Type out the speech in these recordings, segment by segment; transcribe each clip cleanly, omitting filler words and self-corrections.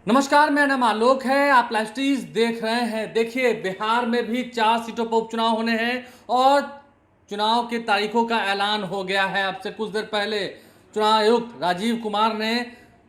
नमस्कार, मेरा नाम आलोक है। आप लाइव स्ट्रीज देख रहे हैं। देखिए, बिहार में भी 4 सीटों पर उपचुनाव होने हैं और चुनाव की तारीखों का ऐलान हो गया है। अब से कुछ देर पहले चुनाव आयुक्त राजीव कुमार ने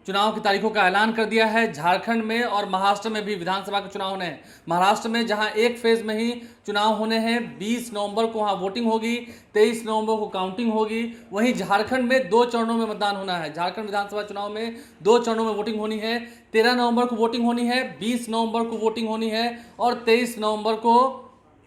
चुनाव की तारीखों का ऐलान कर दिया है। झारखंड में और महाराष्ट्र में भी विधानसभा के चुनाव होने हैं। महाराष्ट्र में जहां एक फेज में ही चुनाव होने हैं, 20 नवंबर को वहां वोटिंग होगी, 23 नवंबर को काउंटिंग होगी। वहीं झारखंड में 2 चरणों में मतदान होना है। झारखंड विधानसभा चुनाव में 2 चरणों में वोटिंग होनी है। 13 नवंबर को वोटिंग होनी है, 20 नवंबर को वोटिंग होनी है और 23 नवंबर को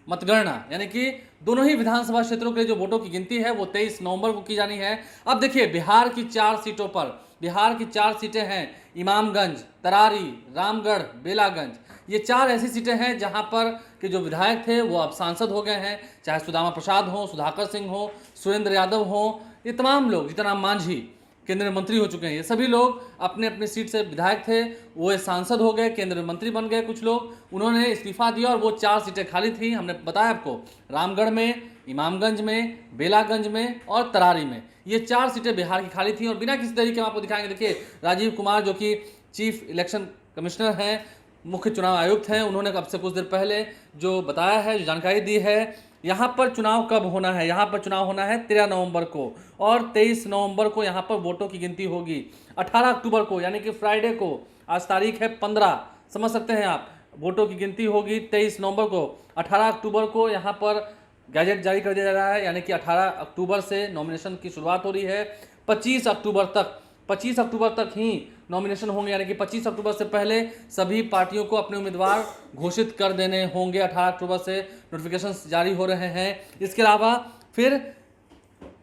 मतगणना, यानी कि दोनों ही विधानसभा क्षेत्रों के जो वोटों की गिनती है वो 23 नवंबर को की जानी है। अब देखिए, बिहार की 4 सीटों पर, बिहार की 4 सीटें हैं इमामगंज, तरारी, रामगढ़, बेलागंज। ये 4 ऐसी सीटें हैं जहां पर के जो विधायक थे वो अब सांसद हो गए हैं। चाहे सुदामा प्रसाद हो, सुधाकर सिंह हो, सुरेंद्र यादव हो, ये तमाम लोग, जीतनराम मांझी केंद्रीय मंत्री हो चुके हैं। ये सभी लोग अपने अपने सीट से विधायक थे, वो सांसद हो गए, केंद्रीय मंत्री बन गए। कुछ लोग उन्होंने इस्तीफा दिया और वो 4 सीटें खाली थी। हमने बताया आपको, रामगढ़ में, इमामगंज में, बेलागंज में और तरारी में ये 4 सीटें बिहार की खाली थी। और बिना किसी तरीके हम आपको दिखाएंगे। देखिए, राजीव कुमार जो कि चीफ इलेक्शन कमिश्नर हैं, मुख्य चुनाव आयुक्त हैं, उन्होंने अब से कुछ देर पहले जो बताया है, जो जानकारी दी है, यहाँ पर चुनाव कब होना है। यहाँ पर चुनाव होना है 13 नवंबर को और 23 नवंबर को यहाँ पर वोटों की गिनती होगी। 18 अक्टूबर को, यानी कि फ्राइडे को, आज तारीख है 15, समझ सकते हैं आप, वोटों की गिनती होगी 23 नवंबर को। 18 अक्टूबर को यहाँ पर गैजेट जारी कर दिया जा रहा है, यानी कि 18 अक्टूबर से नॉमिनेशन की शुरुआत हो रही है। 25 अक्टूबर तक ही नॉमिनेशन होंगे, यानी कि 25 अक्टूबर से पहले सभी पार्टियों को अपने उम्मीदवार घोषित कर देने होंगे। 18 अक्टूबर से नोटिफिकेशन जारी हो रहे हैं। इसके अलावा फिर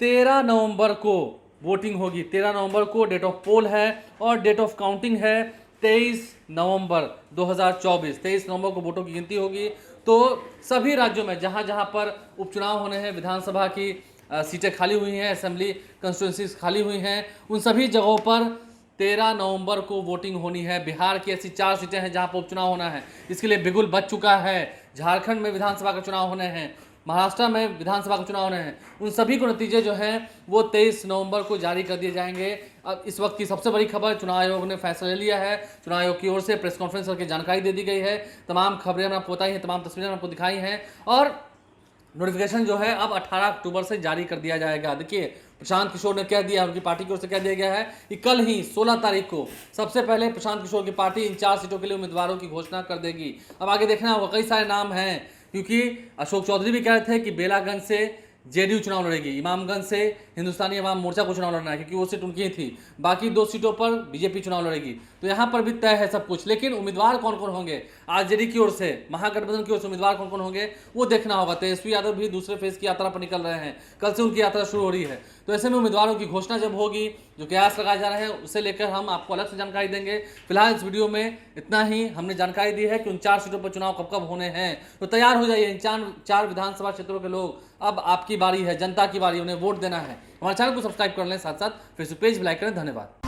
13 नवंबर को वोटिंग होगी। 13 नवंबर को डेट ऑफ पोल है और डेट ऑफ काउंटिंग है 23 नवंबर 2024। 23 नवंबर को वोटों की गिनती होगी। तो सभी राज्यों में जहां जहां पर उपचुनाव होने हैं, विधानसभा की सीटें खाली हुई हैं, असेंबली कंस्टिट्यूंसीज खाली हुई हैं, उन सभी जगहों पर 13 नवंबर को वोटिंग होनी है। बिहार की ऐसी 4 सीटें हैं जहां पर उपचुनाव होना है, इसके लिए बिगुल बच चुका है। झारखंड में विधानसभा के चुनाव होने हैं, महाराष्ट्र में विधानसभा के चुनाव होने हैं। उन सभी को नतीजे जो हैं वो 23 नवंबर को जारी कर दिए जाएंगे। अब इस वक्त की सबसे बड़ी खबर, चुनाव आयोग ने फैसला ले लिया है। चुनाव आयोग की ओर से प्रेस कॉन्फ्रेंस करके जानकारी दे दी गई है। तमाम खबरें हमने आपको बताई हैं, तमाम तस्वीरें आपको दिखाई हैं और नोटिफिकेशन जो है अब 18 अक्टूबर से जारी कर दिया जाएगा। देखिए, प्रशांत किशोर ने कह दिया, उनकी पार्टी की ओर से कह दिया गया है कि कल ही 16 तारीख को सबसे पहले प्रशांत किशोर की पार्टी इन 4 सीटों के लिए उम्मीदवारों की घोषणा कर देगी। अब आगे देखना होगा, कई सारे नाम हैं, क्योंकि अशोक चौधरी भी कह रहे थे कि बेलागंज से जेडीयू चुनाव लड़ेगी, इमामगंज से हिंदुस्तानी अवाम मोर्चा को चुनाव लड़ना है, क्योंकि वो सीट उनकी ही थी। बाकी 2 सीटों पर बीजेपी चुनाव लड़ेगी। तो यहाँ पर भी तय है सब कुछ, लेकिन उम्मीदवार कौन कौन होंगे, आरजेडी की ओर से, महागठबंधन की ओर से उम्मीदवार कौन कौन होंगे वो देखना होगा। तेजस्वी यादव भी दूसरे फेज की यात्रा पर निकल रहे हैं, कल से उनकी यात्रा शुरू हो रही है। तो ऐसे में उम्मीदवारों की घोषणा जब होगी, जो कयास लगाए जा रहे हैं, उसे लेकर हम आपको अलग से जानकारी देंगे। फिलहाल इस वीडियो में इतना ही हमने जानकारी दी है कि उन 4 सीटों पर चुनाव कब कब होने हैं। तो तैयार हो जाइए, इन 4 विधानसभा क्षेत्रों के लोग, अब आपकी बारी है, जनता की बारी, उन्हें वोट देना है। हमारे चैनल को सब्सक्राइब कर लें, साथ साथ फेसबुक पेज भी लाइक करें। धन्यवाद।